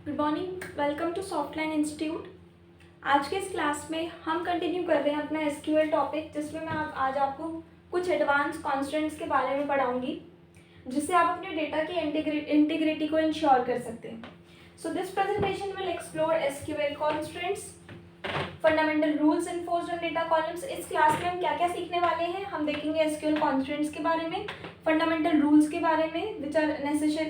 Good morning, welcome to Softline institute. आज के इस क्लास में हम कंटिन्यू कर रहे हैं अपना एसक्यूएल टॉपिक, जिसमें मैं आज आपको कुछ एडवांस कॉन्स्टेंट्स के बारे में पढ़ाऊंगी जिससे आप अपने डेटा की इंटीग्रिटी को इंश्योर कर सकते हैं। So this presentation will explore SQL constants, fundamental rules enforced on data columns. इस क्लास में हम क्या क्या सीखने वाले हैं, हम देखेंगे एसक्यूएल कॉन्स्टेंट्स के बारे में, फंडामेंटल रूल्स के बारे में which are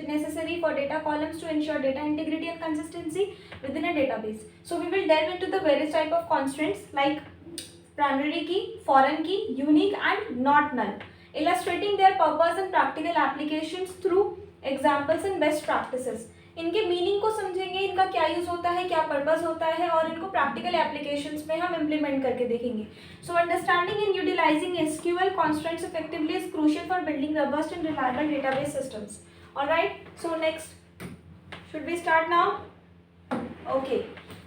necessary for data columns to ensure data integrity and consistency within a database. So we will delve into the various type of constraints like primary key, foreign key, unique and not null, illustrating their purpose and practical applications through examples and best practices. इनके meaning को समझेंगे, इनका क्या use होता है, क्या purpose होता है और इनको प्रैक्टिकल एप्लीकेशंस में हम इम्प्लीमेंट करके देखेंगे। So understanding and utilising SQL constants effectively is crucial for building robust and reliable database systems. Alright, so next should we start now? Okay,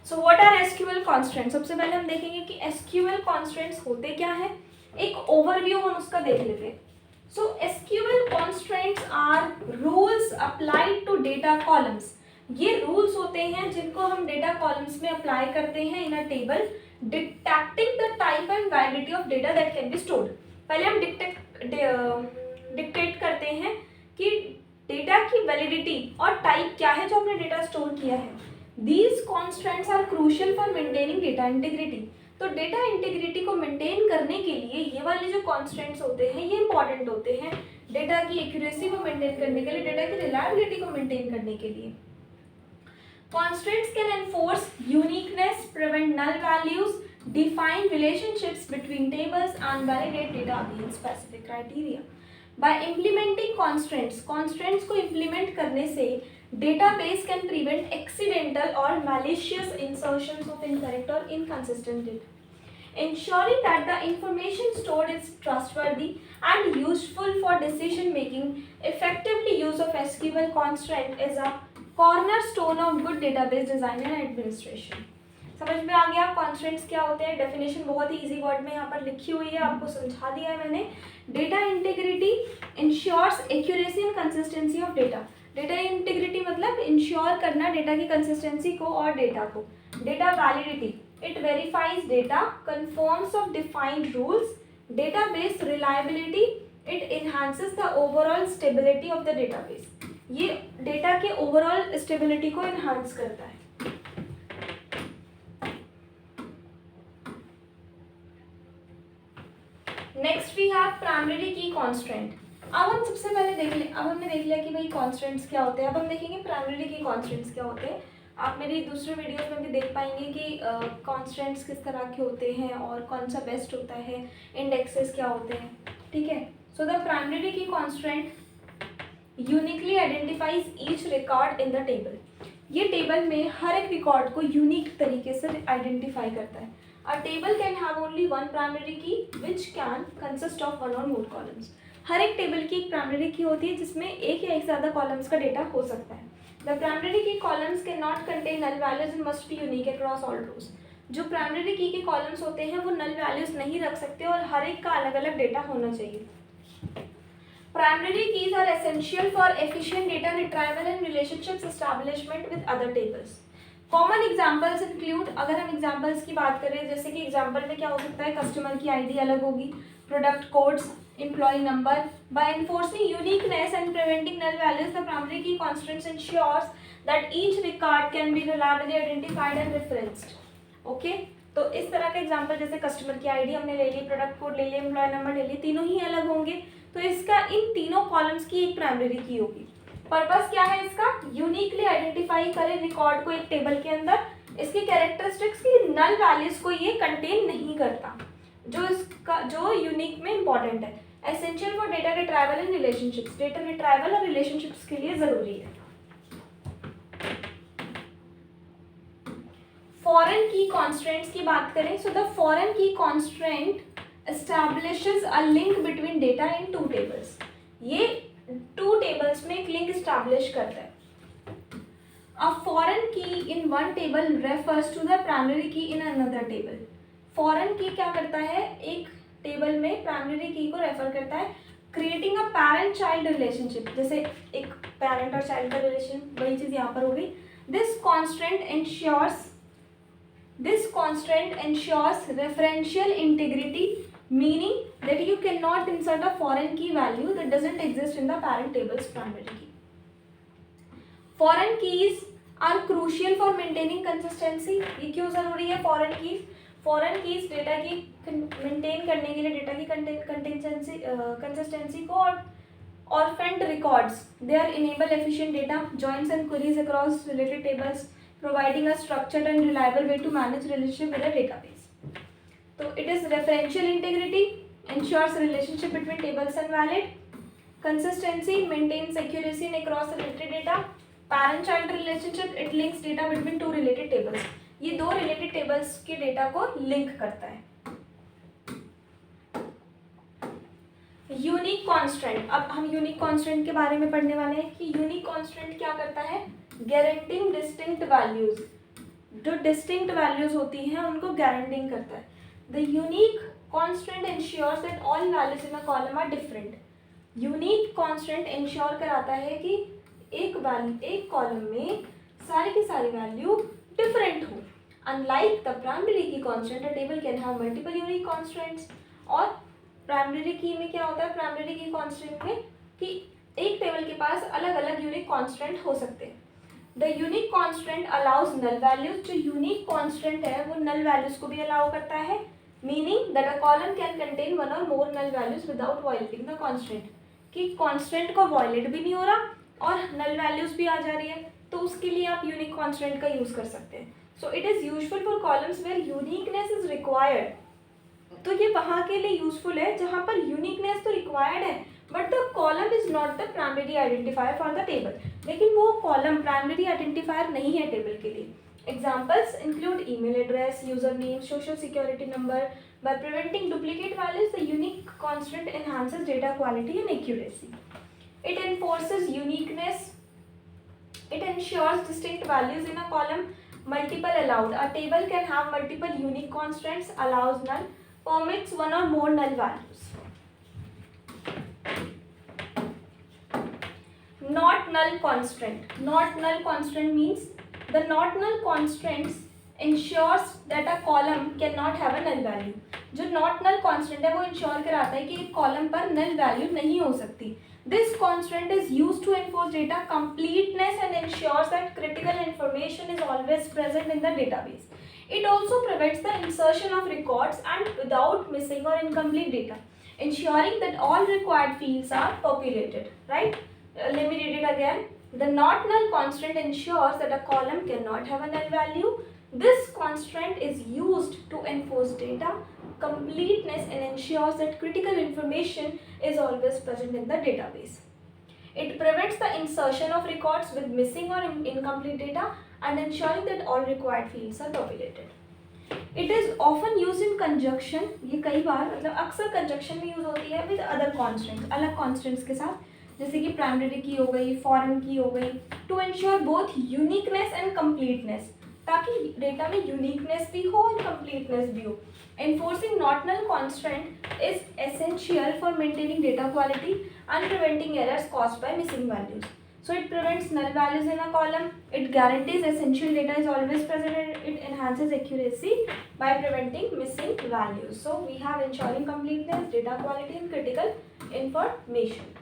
so what are SQL constants? सबसे पहले हम देखेंगे कि SQL constants होते क्या है, एक overview हम उसका देख लेते हैं। So SQL constraints are rules applied to data columns. ये rules होते हैं जिनको हम data columns में apply करते हैं in a table, detecting the type and validity of data that can be stored. पहले हम dictate करते हैं कि data की validity और type क्या है जो हमने data store किया है. These constraints are crucial for maintaining data integrity. तो डेटा इंटीग्रिटी को मेंटेन करने के लिए ये वाले जो कॉन्स्टेंट्स होते हैं ये इंपॉर्टेंट होते हैं, डेटा की एक्यूरेसी को मेंटेन करने के लिए, डेटा की रिलायबिलिटी को मेंटेन करने के लिए। Constants can enforce uniqueness, prevent null values, define relationships between tables and validate data against specific criteria. By implementing constants को इम्प्लीमेंट करने से database can prevent accidental or malicious insertions of incorrect or inconsistent data, ensuring that the information stored is trustworthy and useful for decision making. Effectively use of SQL constraint is a cornerstone of good database design and administration. समझ में आ गया constants क्या होते हैं? Definition बहुत ही easy word में यहाँ पर लिखी हुई है, आपको समझा दिया है मैंने। Data integrity ensures accuracy and consistency of data. Data integrity मतलब इंश्योर करना डेटा की कंसिस्टेंसी को और डेटा को। Data validity, it verifies data, confirms of defined rules. Database reliability, it enhances the overall stability of the database. ये data के overall stability को enhance करता है। Next we have primary key constant. अब हम सबसे पहले हमने देख लिया कि भाई कॉन्स्टेंट्स क्या होते हैं। अब हम देखेंगे प्राइमरी की कॉन्स्टेंट्स क्या होते हैं। आप मेरी दूसरे वीडियोस में भी देख पाएंगे कि कॉन्स्टेंट्स किस तरह के होते हैं और कौन सा बेस्ट होता है, इंडेक्सेस क्या होते हैं, ठीक है। So the primary key constant uniquely identifies each record in the table. ये टेबल में हर एक रिकॉर्ड को यूनिक तरीके से आइडेंटिफाई करता है। A table can have only one primary key which can consist of one or more columns. हर एक table की एक प्राइमरी की होती है जिसमें एक या एक से ज़्यादा कॉलम्स का डेटा हो सकता है। The primary key columns cannot contain null values and must be unique across all rows. जो प्राइमरी की के कॉलम्स होते हैं वो नल वैल्यूज नहीं रख सकते और हर एक का अलग अलग डेटा होना चाहिए। Primary keys are essential for efficient data retrieval and relationships establishment with other tables. Common examples include, अगर हम एग्जाम्पल्स की बात करें जैसे कि एग्जाम्पल में क्या हो सकता है, कस्टमर की आईडी अलग होगी, product codes, employ number. By enforcing uniqueness and preventing null values, the primary key constants ensures that each record can be reliably identified and referenced. Okay, तो इस तरह का एग्जाम्पल जैसे कस्टमर की आईडी हमने ले ली, प्रोडक्ट कोड ले लिया, एम्प्लॉय नंबर ले ली, तीनों ही अलग होंगे, तो इसका इन तीनों कॉलम्स की एक प्राइमरी की होगी। पर्पस क्या है इसका? यूनिकली आइडेंटिफाई करें रिकॉर्ड को एक टेबल के अंदर। इसकी कैरेक्टरिस्टिक्स की नल वैल्यूज को ये कंटेन नहीं करता, जो यूनिक में इंपॉर्टेंट है। Essential for data retrieval and relationships, data retrieval और रिलेशनशिप्स के लिए जरूरी है। फॉरेन की कॉन्स्टेंट्स की बात करें, so the foreign key constant establishes a link between data in two tables. ये टू टेबल्स में एक लिंक स्टैब्लिश करता है। A foreign key in one table refers to the primary key in another table. Foreign की क्या करता है, एक टेबल में प्राइमरी की को रेफर करता है, creating a parent child relationship. जैसे एक पेरेंट और चाइल्ड का रिलेशन, वही चीज़ यहाँ पर होगी। This constraint ensures referential integrity, meaning that you cannot insert a foreign key value that doesn't exist in the parent table's primary key. Foreign keys are crucial for maintaining consistency. ये क्यों जरूरी है foreign keys? Foreign keys data की maintain करने के लिए data की consistency को और orphaned records, they are enable efficient data joins and queries across related tables, providing a structured and reliable way to manage relationship with a database. So it is referential integrity, ensures relationship between tables and valid. Consistency maintains accuracy in across related data. Parent child relationship, it links data between two related tables. ये दो related tables के data को link करता है. Unique constant, अब हम unique constant के बारे में पढ़ने वाले हैं कि यूनिक कॉन्स्टेंट क्या करता है, गारंटिंग डिस्टिंक्ट वैल्यूज, जो डिस्टिंक्ट वैल्यूज होती हैं उनको गारंटिंग करता है. The unique constant ensures that all values in a column are different. Unique constant ensure कराता है कि एक कॉलम में सारी की सारी वैल्यू डिफरेंट हो. Unlike the primary key constant, a table can have multiple unique constants. और प्राइमरी की में क्या होता है, प्राइमरी की कॉन्स्टेंट में कि एक टेबल के पास अलग अलग यूनिक कॉन्स्टेंट हो सकते हैं. The unique constant allows null values, जो यूनिक कॉन्स्टेंट है वो नल वैल्यूज को भी अलाउ करता है. Meaning that a column can contain one or more null values without violating the constant, कि कॉन्स्टेंट को वायलेट भी नहीं हो रहा और नल वैल्यूज भी आ जा रही है, तो उसके लिए आप यूनिक कॉन्स्टेंट का यूज कर सकते हैं. So it is useful for columns where uniqueness is required. तो ये वहाँ के लिए यूजफुल है जहाँ पर यूनिकनेस तो रिक्वायर्ड है but the column is not the primary identifier for the table. लेकिन वो कॉलम प्राइमरी आइडेंटिफायर नहीं है टेबल के लिए. Examples include email address, user name, social security number. By preventing duplicate values, the unique constant enhances data quality and accuracy. It एनफोर्सेस uniqueness. It ensures distinct values in a column. Multiple allowed. A table can have multiple unique constants. Allows null. Permits one or more null values. Not null constant. Not null constant means the not null constants ensures that a column cannot have a null value. जो not null constant है वो ensure कराता है कि एक column पर null value नहीं हो सकती. This constant is used to enforce data completeness and ensures that critical information is always present in the database. It also prevents the insertion of records and without missing or incomplete data, ensuring that all required fields are populated. Right? Let me read it again. The not null constant ensures that a column cannot have a null value. This constraint is used to enforce data completeness and ensures that critical information is always present in the database. It prevents the insertion of records with missing or incomplete data and ensuring that all required fields are populated. It is often used in conjunction. ये कई बार मतलब अक्सर conjunction में use होती है with other constants, अलग constants के साथ, जैसे कि primary की हो गई, foreign की हो गई, to ensure both uniqueness and completeness, ताकि डेटा में यूनिकनेस भी हो और कंप्लीटनेस भी हो. Enforcing not null constraint is essential for maintaining data quality and preventing errors caused by missing values. So it prevents null values in a column. It guarantees essential data is always present and it enhances accuracy by preventing missing values. So we have ensuring completeness, data quality and critical information.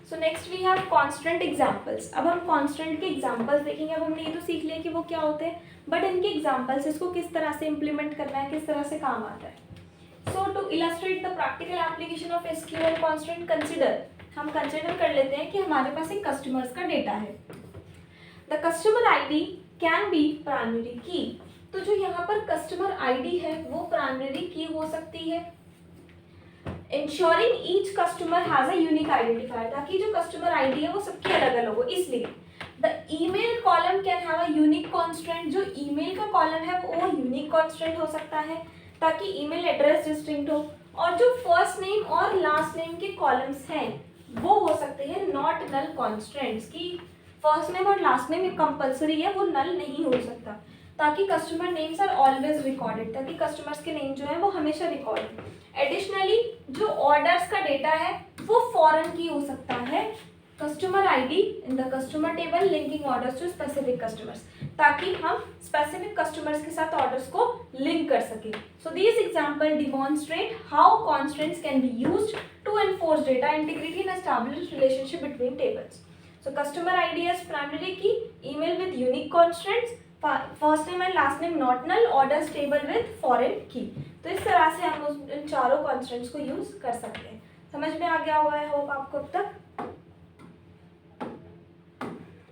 So next we have constant examples. अब हम constant के examples देखेंगे. अब हमने ये तो सीख लिया कि वो क्या होते हैं, बट इनके एग्जाम्पल्स इसको किस तरह से इम्प्लीमेंट करना है, किस तरह से काम आता है. So to illustrate the practical application of SQL constant, हम कंसिडर कर लेते हैं कि हमारे पास एक कस्टमर्स का डेटा है. The customer ID can be primary की. तो जो यहाँ पर कस्टमर आईडी है वो प्राइमरी की हो सकती है. Ensuring each customer has a unique identifier, ताकि जो कस्टमर आईडी है वो सबकी अलग अलग हो. इसलिए the email column can have a unique constant. जो email का कॉलम है वो unique constant हो सकता है ताकि email एड्रेस डिस्टिंक्ट हो. और जो फर्स्ट नेम और लास्ट नेम के कॉलम्स हैं वो हो सकते हैं नॉट नल कॉन्स्टेंट्स, की फर्स्ट नेम और लास्ट नेम कंपल्सरी है, वो नल नहीं हो सकता, ताकि customer names are always recorded, ताकि कस्टमर्स के नेम जो है वो हमेशा रिकॉर्ड. एडिशनली जो ऑर्डर्स का डेटा है वो फॉरेन की हो सकता है, customer ID in the customer table linking orders to specific customers, ताकि हम स्पेसिफिक कस्टमर्स के साथ ऑर्डर्स को लिंक कर सकें. So this example demonstrate how constraints can be used to enforce data integrity and establish relationship between tables. So customer ID as primary key, email with unique constraints, first name and last name not null, orders table with foreign key. तो इस तरह से हम इन चारों constraints को use कर सकते हैं. समझ में आ गया होगा है होप आपको अब तक.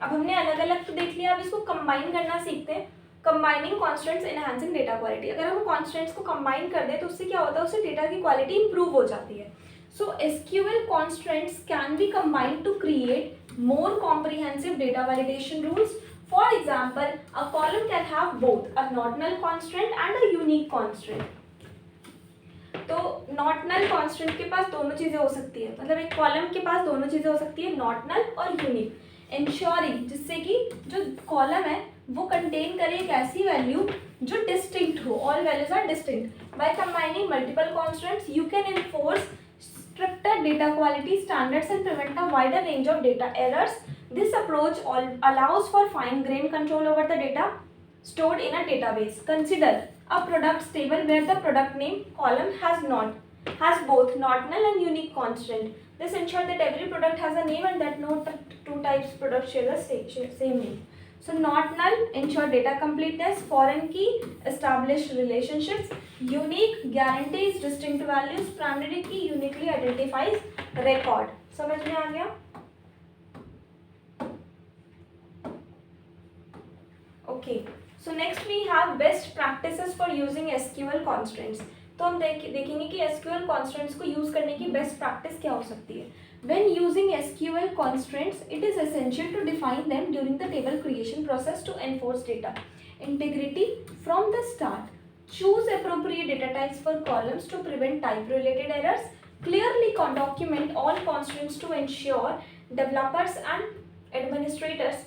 अब हमने अलग अलग तो देख लिया, अब इसको कंबाइन करना सीखते हैं. Combining constants enhancing data quality. अगर हम कॉन्स्टेंट्स को कंबाइन कर दें तो उससे क्या होता है, उससे डेटा की क्वालिटी इंप्रूव हो जाती है. So SQL constants can be combined to create more comprehensive data validation rules. For example, a column can have both a not null constant and a unique constant. तो not null constant के पास दोनों चीजें हो सकती है, मतलब एक कॉलम के पास दोनों चीजें हो सकती है, नॉट नल और यूनिक. इंश्योरिंग, जिससे कि जो कॉलम है वो कंटेन करे एक ऐसी वैल्यू जो डिस्टिंक्ट हो, all values are distinct. By combining multiple constants you can enforce stricter data quality standards and prevent a wider range of data errors. This approach allows for fine-grained control over the data stored in a database. Consider a products table where the product name column has both not null and unique constant. This ensures that every product has a name and that no two types product share the same name. So not null ensure data completeness, foreign key establish relationships, unique guarantees distinct values, primary key uniquely identifies record. समझ में आ गया? Okay. So next we have best practices for using SQL constraints. तो हम देखेंगे कि SQL constraints को use करने की बेस्ट प्रैक्टिस क्या हो सकती है. When using SQL constraints, it is essential to define them during the table creation process to enforce data integrity from the start. Choose appropriate data types for columns to prevent type-related errors. Clearly document all constraints to ensure developers and administrators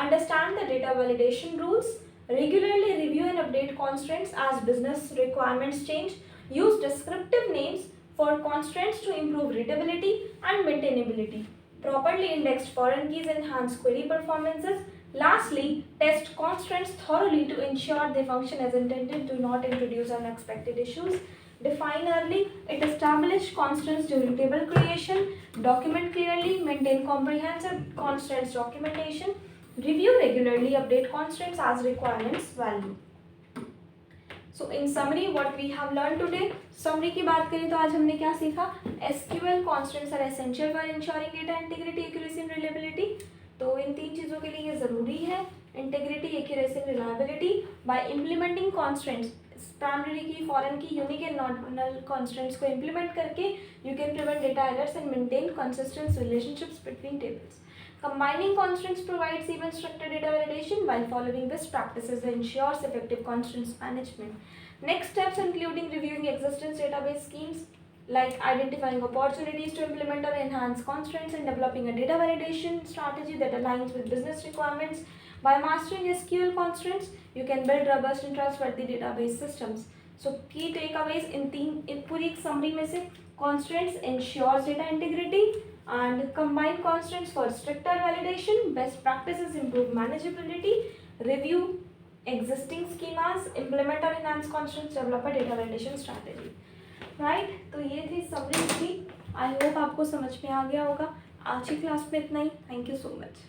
understand the data validation rules. Regularly review and update constraints as business requirements change. Use descriptive names for constraints to improve readability and maintainability. Properly indexed foreign keys enhance query performances. Lastly, test constraints thoroughly to ensure they function as intended. Do not introduce unexpected issues. Define early. It establish constraints during table creation. Document clearly. Maintain comprehensive constraints documentation. Review regularly. Update constraints as requirements value. So in summary, what we have learned today. Summary की बात करें तो आज हमने क्या सीखा. SQL constraints are essential for ensuring data integrity, accuracy and reliability. तो इन तीन चीज़ों के लिए ये ज़रूरी है. Integrity, accuracy and reliability. By implementing constraints, primary key, foreign key, unique and not null constraints को implement करके you can prevent data errors and maintain consistent relationships between tables. Combining constraints provides even stricter data validation while following best practices that ensures effective constraints management. Next steps including reviewing existing database schemes, like identifying opportunities to implement or enhance constraints and developing a data validation strategy that aligns with business requirements. By mastering SQL constraints, you can build robust and trustworthy database systems. So key takeaways in पूरी summary में से constraints ensures data integrity and combine constraints for stricter validation. Best practices improve manageability. Review existing schemas, implement or enhance constraints, develop a data validation strategy. Right? तो ये थी summary की. I hope आपको समझ में आ गया होगा. आज की क्लास में इतना ही. Thank you so much.